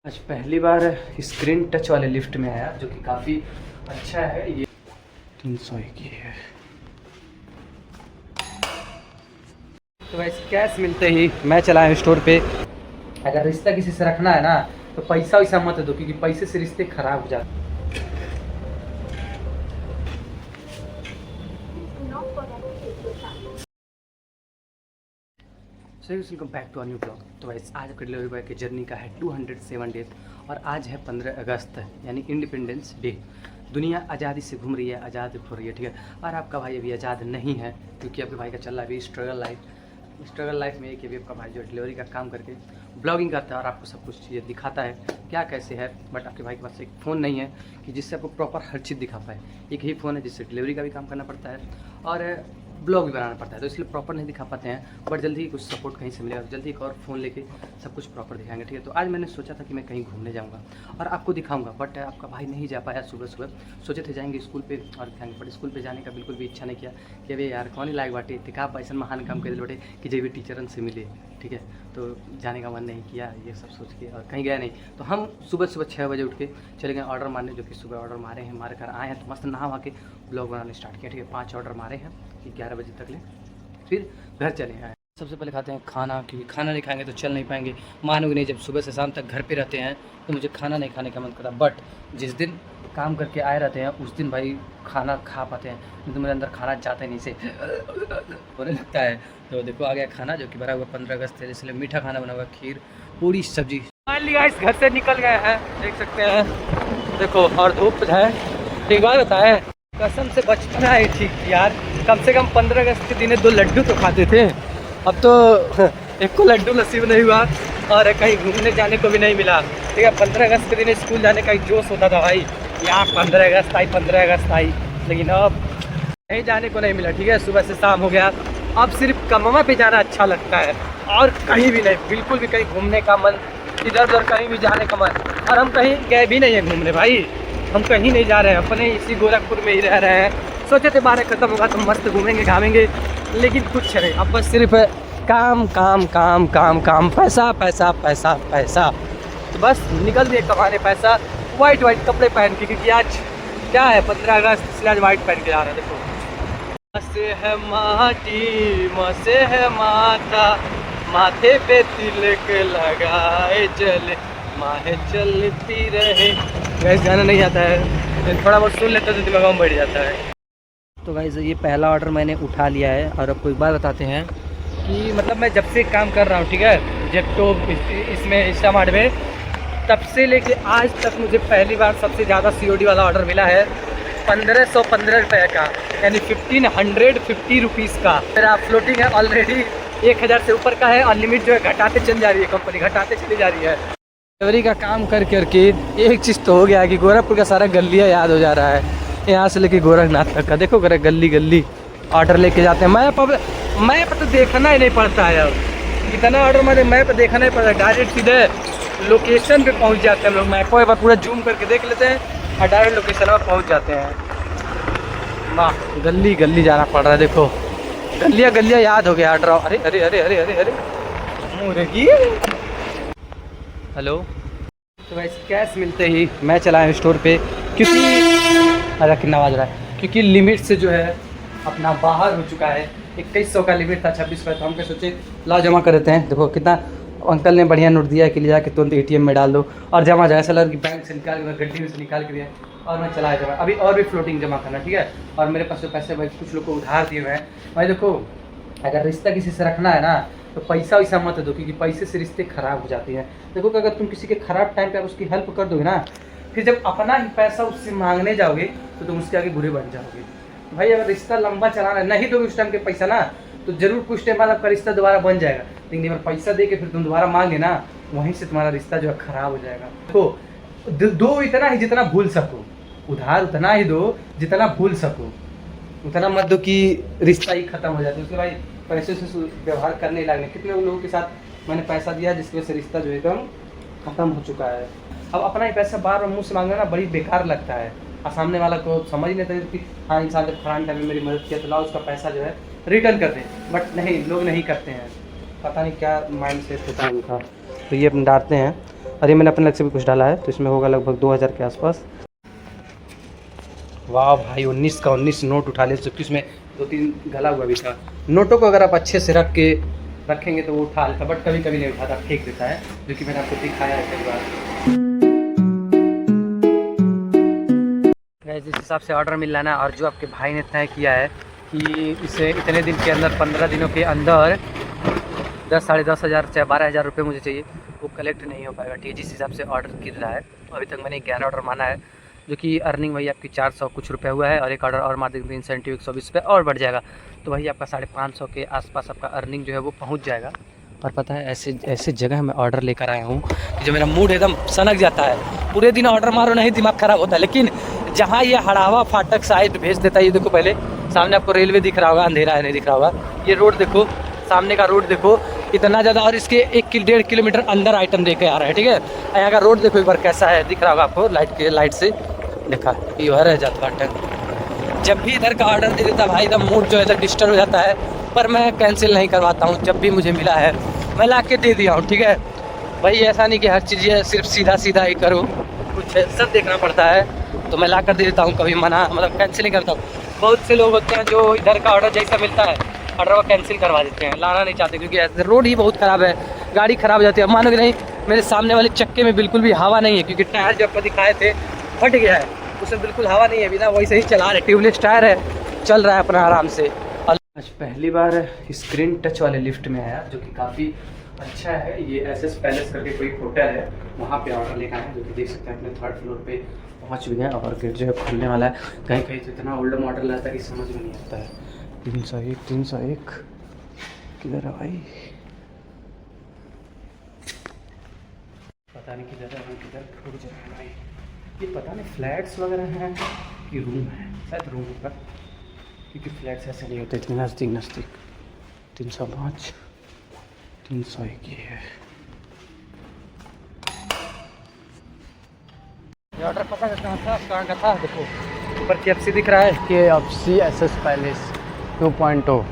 आज पहली बार screen touch वाले लिफ्ट में आया जो कि काफ़ी अच्छा है। ये 300 की है। तो वैसे कैश मिलते ही मैं चला हूँ स्टोर पे। अगर रिश्ता किसी से रखना है ना तो पैसा वैसा मत दो, क्योंकि पैसे से रिश्ते खराब हो जाते हैं। So welcome back to a new blog. तो वैसे आज आपके डिलीवरी बॉय की जर्नी का है 207 डेज और आज है 15 अगस्त यानी इंडिपेंडेंस डे। दुनिया आज़ादी से घूम रही है, आज़ाद हो रही है, ठीक है। और आपका भाई अभी आज़ाद नहीं है क्योंकि आपके भाई का चल रहा है अभी स्ट्रगल लाइफ में। कि अभी आपका भाई जो डिलीवरी का काम करके ब्लॉगिंग करता है और आपको सब कुछ चीज़ें दिखाता है क्या कैसे है। बट आपके भाई के पास एक फ़ोन नहीं है कि जिससे आपको प्रॉपर हर चीज़ दिखा पाए। एक ही फ़ोन है जिससे डिलीवरी का भी काम करना पड़ता है और ब्लॉग भी बनाना पड़ता है, तो इसलिए प्रॉपर नहीं दिखा पाते हैं। बट जल्दी ही कुछ सपोर्ट कहीं से मिलेगा, जल्दी एक और फ़ोन लेके सब कुछ प्रॉपर दिखाएंगे, ठीक है। तो आज मैंने सोचा था कि मैं कहीं घूमने जाऊंगा और आपको दिखाऊंगा, बट आपका भाई नहीं जा पाया। सुबह सोचे थे जाएंगे स्कूल पे और दिखाएंगे, बट स्कूल पे जाने का बिल्कुल भी इच्छा नहीं किया कि अभी यार कौन ही लायक बाटे इतका पैसा महान काम कर बाटे कि जब भी टीचरन से मिले, ठीक है। तो जाने का मन नहीं किया ये सब सोच के और कहीं गया नहीं। तो हम सुबह 6 बजे उठ के चले गए ऑर्डर मारने, जो कि सुबह ऑर्डर मारे हैं, मारे कर आए हैं। तो मस्त नहा के ब्लॉग बनाने स्टार्ट किया, ठीक है। 5 ऑर्डर मारे हैं कि 11 बजे तक ले, फिर घर चले आए। सबसे पहले खाते हैं खाना, क्योंकि खाना नहीं खाएंगे तो चल नहीं पाएंगे। मानोगे नहीं, जब सुबह से शाम तक घर पे रहते हैं तो मुझे खाना नहीं खाने का मन करता। बट जिस दिन काम करके आए रहते हैं उस दिन भाई खाना खा पाते हैं, नहीं तो मेरे अंदर खाना चाहते नहीं से होने लगता है। तो देखो आ गया खाना जो कि भरा हुआ 15 अगस्त है, इसलिए मीठा खाना बना हुआ, खीर पूरी सब्जी। फाइनली गाइस घर से निकल गए हैं, देख सकते हैं। देखो और धूप है, ठीक बात बताए कसम से बचपना है ठीक यार। कम से कम 15 अगस्त के दिन 2 लड्डू तो खाते थे, अब तो एक को लड्डू नसीब नहीं हुआ और कहीं घूमने जाने को भी नहीं मिला, ठीक है। 15 अगस्त के दिन स्कूल जाने का एक जोश होता था भाई, यार 15 अगस्त आई, लेकिन अब कहीं जाने को नहीं मिला, ठीक है। सुबह से शाम हो गया, अब सिर्फ कममा पे जाना अच्छा लगता है और कहीं भी नहीं, बिल्कुल भी कहीं घूमने का मन, इधर उधर कहीं भी जाने का मन। और हम कहीं गए भी नहीं है घूमने भाई, हम कहीं नहीं जा रहे हैं, अपने इसी गोरखपुर में ही रह रहे हैं। सोचे थे 12 खत्म होगा तो मस्त घूमेंगे घामेंगे, लेकिन कुछ नहीं, अब बस सिर्फ काम काम काम काम काम, पैसा पैसा पैसा पैसा। तो बस निकल दिए कमाने पैसा, वाइट कपड़े पहन के, क्योंकि आज क्या है 15 अगस्त, इसलिए आज वाइट पहन के जा रहा है। देखो मसे है माटी मसे है माता, माथे पे तिलक लगाए जले माहे चलती रहे। गैस गाना नहीं आता है, थोड़ा बहुत सुन लेते तो दिमाग में बैठ जाता है। तो गाइस ये पहला ऑर्डर मैंने उठा लिया है और आपको एक बात बताते हैं कि मतलब मैं जब से काम कर रहा हूँ, ठीक है, जेप्टो इसमें इंस्टामार्ट में, तब से लेके आज तक मुझे पहली बार सबसे ज़्यादा COD वाला ऑर्डर मिला है 1515 रुपये का, यानी 1550 रुपीज़ का। मेरा फ्लोटिंग है ऑलरेडी 1000 से ऊपर का है और लिमिट जो है घटाते चल जा रही है, कंपनी घटाते चली जा रही है। डिलीवरी का काम कर करके एक चीज़ तो हो गया कि गोरखपुर का सारा गलियाँ याद हो जा रहा है, यहाँ से लेके गोरखनाथ तक का। देखो गली गली ऑर्डर लेके जाते हैं। मैप तो देखना ही नहीं पड़ता है, अब इतना ऑर्डर मैंने मैप देखना नहीं पड़ता, डायरेक्ट सीधे लोकेशन पे पहुँच जाते हैं हम लोग। मैपों पर पूरा जूम करके देख लेते हैं और डायरेक्ट लोकेशन पर पहुँच जाते हैं। वाह गली गली जाना पड़ रहा है, देखो गलियाँ याद हो गया ऑर्डर। अरे अरे अरे अरे अरे अरे मुर्गी, हेलो। तो वैसे कैश मिलते ही मैं चला हूँ स्टोर पे, क्योंकि अरे कितना आवाज रहा है, क्योंकि लिमिट से जो है अपना बाहर हो चुका है। 2100 का लिमिट था, 26 का, तो हम क्या सोचे लाओ जमा कर देते हैं। देखो कितना अंकल ने बढ़िया नोट दिया कि ले जाके तुरंत ATM में डाल दो और जमा जाए। ऐसा लगा कि बैंक से निकाल के गड्डी में से निकाल के दिया और मैं चला जमा। अभी और भी फ्लोटिंग जमा करना, ठीक है। और मेरे पास जो पैसे भाई कुछ लोग को उधार दिए हुए हैं भाई। देखो अगर रिश्ता किसी से रखना है ना तो पैसा वैसा मत दो, क्योंकि पैसे से रिश्ते खराब हो जाते हैं। देखो कि अगर तुम किसी के खराब टाइम पे आप उसकी हेल्प कर दोगे ना, फिर जब अपना ही पैसा उससे मांगने जाओगे तो तुम उसके आगे बुरे बन जाओगे भाई। अगर रिश्ता लंबा चलाना है, नहीं दोगे उस टाइम के पैसा ना, तो जरूर कुछ टाइम बाद आपका रिश्ता दोबारा बन जाएगा, लेकिन अगर पैसा दे के फिर तुम दोबारा मांगे ना, वहीं से तुम्हारा रिश्ता जो है खराब हो जाएगा। देखो दो इतना ही जितना भूल सको, उधार उतना ही दो जितना भूल सको, उतना मत दो कि रिश्ता ही खत्म हो जाता है। उसके भाई पैसे से व्यवहार करने ही लगने। कितने लोगों के साथ मैंने पैसा दिया जिसकी वजह से रिश्ता जो एकदम खत्म हो चुका है। अब अपना ही पैसा बार बार मुँह से मांगना ना बड़ी बेकार लगता है, और सामने वाला को समझ ही नहीं था कि हाँ इंसान जब खराब टाइम में मेरी मदद किया तो लाओ उसका पैसा जो है रिटर्न कर दें। बट नहीं, लोग नहीं करते हैं, पता नहीं क्या माइंड सेट होता है उनका। तो ये अपन डालते हैं और ये मैंने अपने लग से भी कुछ डाला है, तो इसमें होगा लगभग 2000 के आसपास। वाह भाई, 19 का 19 नोट उठा ले, जबकि उसमें 2-3 गला हुआ भी था। नोटों को अगर आप अच्छे से रखेंगे तो वो उठा लेता, बट कभी कभी नहीं उठाता, फेंक देता है, जो कि मैंने आपको दिखाया है कई बार। जिस हिसाब से ऑर्डर मिल रहा है और जो आपके भाई ने तय किया है कि इसे इतने दिन के अंदर 15 दिनों के अंदर 10 साढ़े 10 हज़ार चाहे 12 हज़ार रुपये मुझे चाहिए, वो कलेक्ट नहीं हो पाएगा। ठीक है, जिस हिसाब से ऑर्डर कर रहा है, अभी तक मैंने 11 ऑर्डर माना है, जो कि अर्निंग वही आपकी 400 कुछ रुपये हुआ है, और एक ऑर्डर और मार देंगे तो इंसेंटिव 120 रुपये और बढ़ जाएगा, तो वही आपका 550 के आसपास आपका अर्निंग जो है वो पहुँच जाएगा। और पता है, ऐसे जगह मैं ऑर्डर लेकर आया हूँ कि जो मेरा मूड एकदम सनक जाता है। पूरे दिन ऑर्डर मारो नहीं, दिमाग ख़राब होता है, लेकिन जहाँ ये हड़ावा फाटक साइड भेज देता है, ये देखो पहले सामने आपको रेलवे दिख रहा होगा, अंधेरा है नहीं दिख रहा होगा, ये रोड देखो, सामने का रोड देखो इतना ज़्यादा, और इसके 1-1.5 किलोमीटर अंदर आइटम देके आ रहा है। ठीक है, यहाँ का रोड देखो एक बार कैसा है, दिख रहा होगा आपको लाइट से, देखा ये रह जाता फाटक। जब भी इधर का ऑर्डर दे देता भाई, एकदम मूड जो है डिस्टर्ब हो जाता है, पर मैं कैंसिल नहीं करवाता हूँ। जब भी मुझे मिला है मैं ला के दे दिया हूँ। ठीक है भाई, ऐसा नहीं कि हर चीज़ ये सिर्फ सीधा ही करो, कुछ सब देखना पड़ता है, तो मैं ला कर दे देता हूँ, कभी मना मतलब कैंसिल नहीं करता हूँ। बहुत से लोग होते हैं जो इधर का ऑर्डर जैसा मिलता है ऑर्डर वो कैंसिल करवा देते हैं, लाना नहीं चाहते, क्योंकि रोड ही बहुत ख़राब है, गाड़ी ख़राब हो जाती है। मानो कि नहीं, मेरे सामने वाले चक्के में बिल्कुल भी हवा नहीं है, क्योंकि टायर जो आपको दिखाए थे फट गया है, उसमें बिल्कुल हवा नहीं है, बिना वैसे ही चला रहे, ट्यूबलेस टायर है, चल रहा है अपना आराम से। आज पहली बार स्क्रीन टच वाले लिफ्ट में आया, जो कि काफ़ी अच्छा है। ये एसएस पैलेस करके कोई होटल है, वहाँ पे ऑर्डर लेकर आए, जो कि देख सकते हैं अपने 3rd फ्लोर पे पहुँच भी गए, और गेट जो है खुलने वाला है। कहीं कहीं तो इतना ओल्ड मॉडल रहता है कि समझ में नहीं आता है। 301 किधर है भाई, पता नहीं किधर है, किधर रुक जाए भाई, ये पता नहीं फ्लैट्स वगैरह हैं कि रूम है, शायद रूम होगा, क्योंकि फ्लैट्स ऐसे नहीं होते इतने नज़दीक। 305 301 ये है। ये ऑर्डर पता कहाँ था, कहाँ का था, देखो ऊपर KFC दिख रहा है, KFC एसएस पैलेस 2.0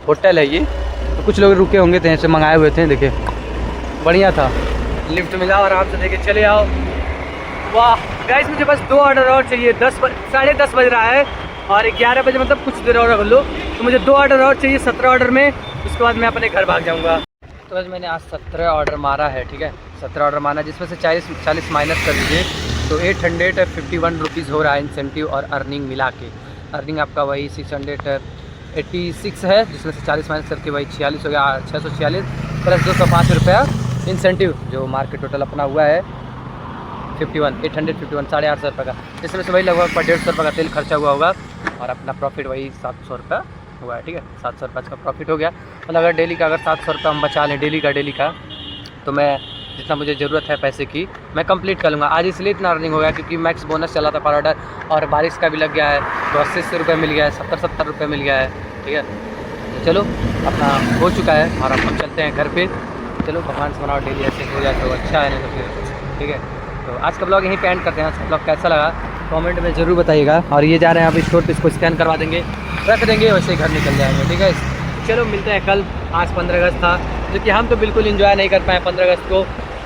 होटल है ये। तो कुछ लोग रुके होंगे, तो ऐसे मंगाए हुए थे, देखिए बढ़िया था। लिफ्ट में जाओ आराम से, देखे चले आओ। वाह गाइस, मुझे बस 2 ऑर्डर और चाहिए, 10 10:30 बज रहा है, और 11 बजे मतलब कुछ देर और कर लो, तो मुझे 2 ऑर्डर और चाहिए 17 ऑर्डर में, उसके बाद मैं अपने घर भाग जाऊँगा। तो बस मैंने आज 17 ऑर्डर मारा है। ठीक है, 17 ऑर्डर मारा, जिसमें से 40 माइनस कर दीजिए तो 851 रुपीज़ हो रहा है इंसेंटिव और अर्निंग मिला के। अर्निंग आपका वही 686 है, जिसमें से 40 माइनस करके वही 46 हो गया, 646 प्लस 205 रुपया इंसेंटिव, जो मार्केट टोटल अपना हुआ है 851 850 रुपये का, जिसमें से वही लगभग 150 रुपये का तेल खर्चा हुआ होगा, और अपना प्रॉफिट वही 700 रुपये हुआ है। ठीक है, 700 रुपये का प्रॉफिट हो गया। मतलब अगर डेली का 700 रुपये हम बचा लें डेली का, तो मैं जितना मुझे ज़रूरत है पैसे की मैं कंप्लीट कर लूँगा। आज इसलिए इतना अर्निंग हो गया क्योंकि मैक्स बोनस चला था पर ऑर्डर, और बारिश का भी लग गया है, तो 80 रुपये मिल गया है, 70 रुपये मिल गया है। ठीक है, तो चलो अपना हो चुका है, और अब हम चलते हैं घर पे। चलो भगवान से बनाओ डेली ऐसे हो जाए तो अच्छा है, नहीं तो फिर ठीक है। तो आज का ब्लॉग यहीं पे एंड करते हैं। आज का ब्लॉग कैसा लगा कमेंट में ज़रूर बताइएगा। और ये जा रहे हैं अभी स्टोर पे, इसको स्कैन करवा देंगे, रख देंगे, वैसे ही घर निकल जाएंगे। ठीक है, चलो मिलते हैं कल। आज 15 अगस्त था, जो कि हम तो बिल्कुल एंजॉय नहीं कर पाए 15 अगस्त को,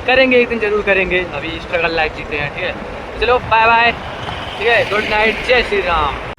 करेंगे एक दिन ज़रूर करेंगे, अभी स्ट्रगल लाइफ जीते हैं। ठीक है, चलो बाय बाय। ठीक है, गुड नाइट, जय श्री राम।